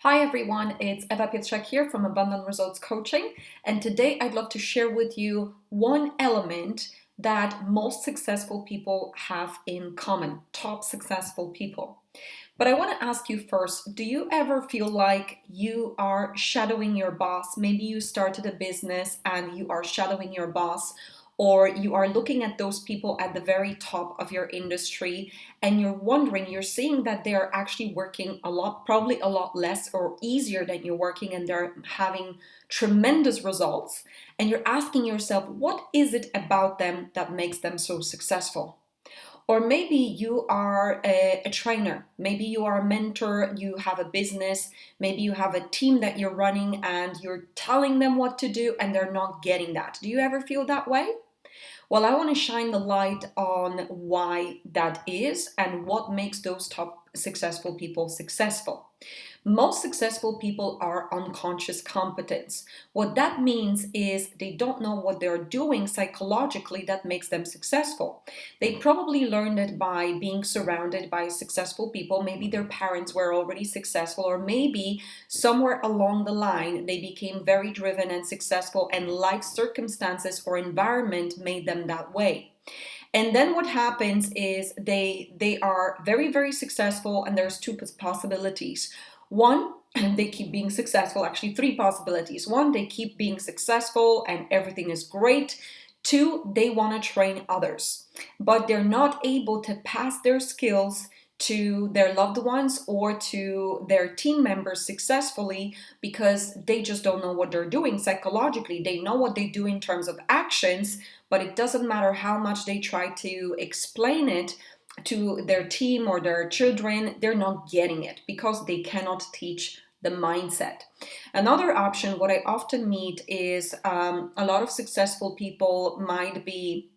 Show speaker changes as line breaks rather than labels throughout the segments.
Hi everyone, it's Eva Pietrzak here from Abundant Results Coaching, and today I'd love to share with you one element that most successful people have in common, top successful people. But I want to ask you first, do you ever feel like you are shadowing your boss? Maybe you started a business and you are shadowing your boss, or you are looking at those people at the very top of your industry and you're wondering, you're seeing that they're actually working a lot, probably a lot less or easier than you're working, and they're having tremendous results. And you're asking yourself, what is it about them that makes them so successful? Or maybe you are a trainer, maybe you are a mentor, you have a business, maybe you have a team that you're running and you're telling them what to do and they're not getting that. Do you ever feel that way? Well, I want to shine the light on why that is and what makes those top successful people successful. Most successful people are unconscious competence. What that means is they don't know what they're doing psychologically that makes them successful. They probably learned it by being surrounded by successful people. Maybe their parents were already successful, or maybe somewhere along the line they became very driven and successful, and life circumstances or environment made them that way. And then what happens is they are very successful, and there's two possibilities. One, they keep being successful. Actually, three possibilities. One, they keep being successful and everything is great. Two, they want to train others, but they're not able to pass their skills to their loved ones or to their team members successfully because they just don't know what they're doing psychologically. They know what they do in terms of actions, but it doesn't matter how much they try to explain it to their team or their children, they're not getting it because they cannot teach the mindset. Another option, what I often meet is a lot of successful people might be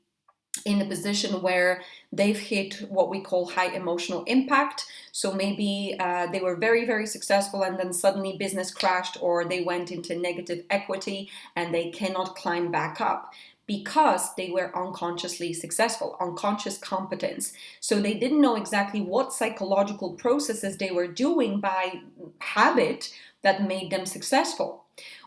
in a position where they've hit what we call high emotional impact. So maybe they were very successful and then suddenly business crashed, or they went into negative equity and they cannot climb back up because they were unconsciously successful, unconscious competence. So they didn't know exactly what psychological processes they were doing by habit that made them successful.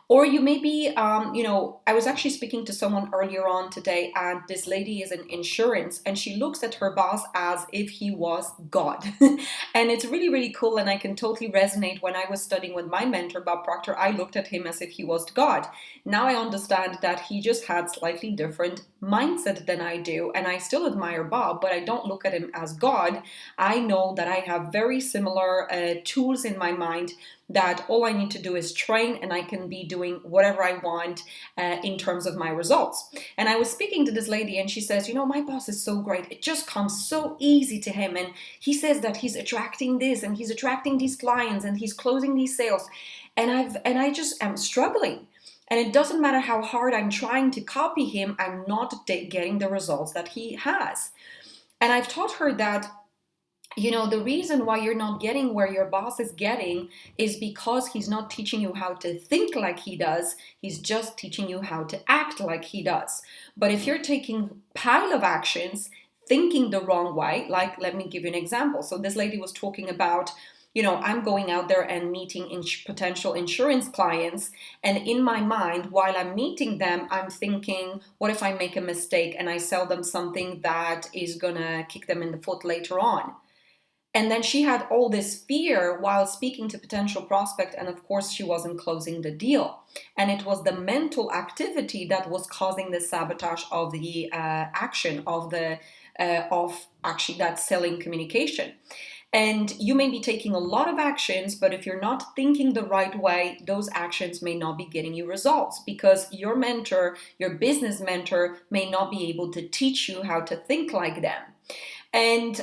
Or you may be, I was actually speaking to someone earlier on today, and this lady is in insurance, and she looks at her boss as if he was God. And it's really cool, and I can totally resonate. When I was studying with my mentor, Bob Proctor, I looked at him as if he was God. Now I understand that he just had slightly different mindset than I do, and I still admire Bob, but I don't look at him as God. I know that I have very similar tools in my mind that all I need to do is train, and I can be doing whatever I want in terms of my results. And I was speaking to this lady and she says, my boss is so great. It just comes so easy to him. And he says that he's attracting this and he's attracting these clients and he's closing these sales. And I just am struggling. And it doesn't matter how hard I'm trying to copy him, I'm not getting the results that he has. And I've taught her that the reason why you're not getting where your boss is getting is because he's not teaching you how to think like he does. He's just teaching you how to act like he does. But if you're taking pile of actions, thinking the wrong way, like, let me give you an example. So this lady was talking about, I'm going out there and meeting potential insurance clients. And in my mind, while I'm meeting them, I'm thinking, what if I make a mistake and I sell them something that is going to kick them in the foot later on? And then she had all this fear while speaking to potential prospect, and of course she wasn't closing the deal. And it was the mental activity that was causing the sabotage of the action of actually that selling communication. And you may be taking a lot of actions, but if you're not thinking the right way, those actions may not be getting you results because your mentor, your business mentor, may not be able to teach you how to think like them. And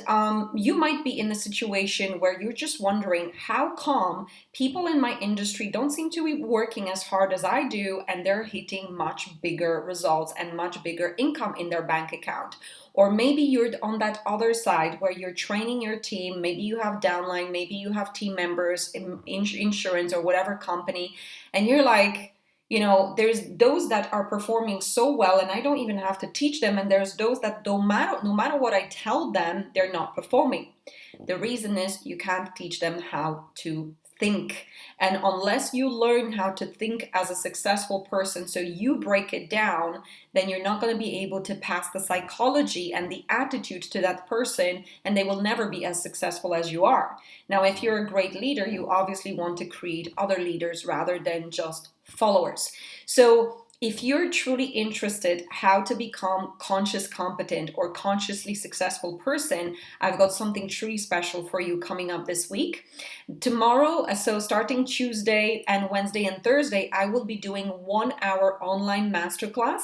you might be in a situation where you're just wondering, how come people in my industry don't seem to be working as hard as I do, and they're hitting much bigger results and much bigger income in their bank account? Or maybe you're on that other side where you're training your team. Maybe you have downline, maybe you have team members in insurance or whatever company, and you're like, there's those that are performing so well and I don't even have to teach them. And there's those that no matter what I tell them, they're not performing. The reason is you can't teach them how to think. And unless you learn how to think as a successful person, so you break it down, then you're not going to be able to pass the psychology and the attitude to that person, and they will never be as successful as you are. Now, if you're a great leader, you obviously want to create other leaders rather than just followers. So if you're truly interested how to become conscious competent or consciously successful person, I've got something truly special for you coming up this week. Tomorrow, so starting Tuesday and Wednesday and Thursday, I will be doing 1 hour online masterclass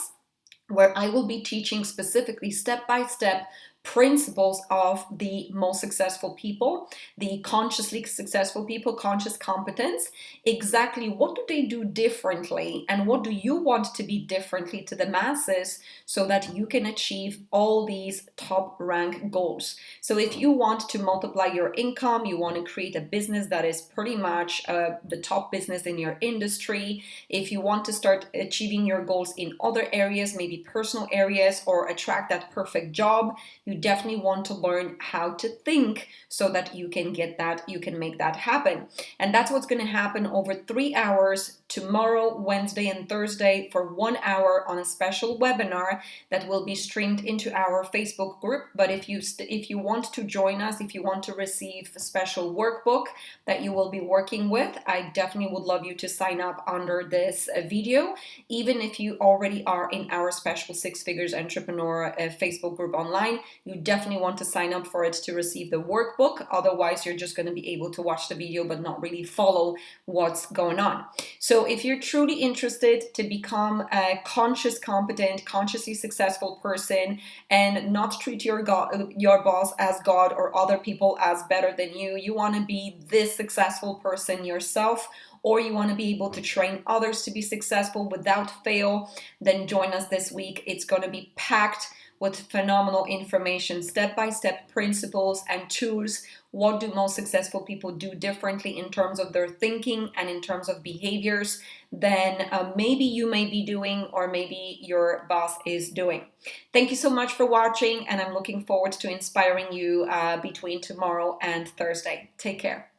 where I will be teaching specifically step by step principles of the most successful people, the consciously successful people, conscious competence. Exactly what do they do differently and what do you want to be differently to the masses so that you can achieve all these top rank goals. So if you want to multiply your income, you want to create a business that is pretty much the top business in your industry, if you want to start achieving your goals in other areas, maybe personal areas, or attract that perfect job, you definitely want to learn how to think so that you can get that, you can make that happen. And that's what's going to happen over 3 hours tomorrow, Wednesday, and Thursday for 1 hour on a special webinar that will be streamed into our Facebook group. But if you want to join us, if you want to receive a special workbook that you will be working with, I definitely would love you to sign up under this video. Even if you already are in our special Six Figures Entrepreneur Facebook group online, you definitely want to sign up for it to receive the workbook. Otherwise, you're just going to be able to watch the video but not really follow what's going on. So if you're truly interested to become a conscious, competent, consciously successful person and not treat your boss as God or other people as better than you want to be this successful person yourself, or you want to be able to train others to be successful without fail, then join us this week. It's going to be packed with phenomenal information, step-by-step principles and tools. What do most successful people do differently in terms of their thinking and in terms of behaviors than maybe you may be doing or maybe your boss is doing. Thank you so much for watching, and I'm looking forward to inspiring you between tomorrow and Thursday. Take care.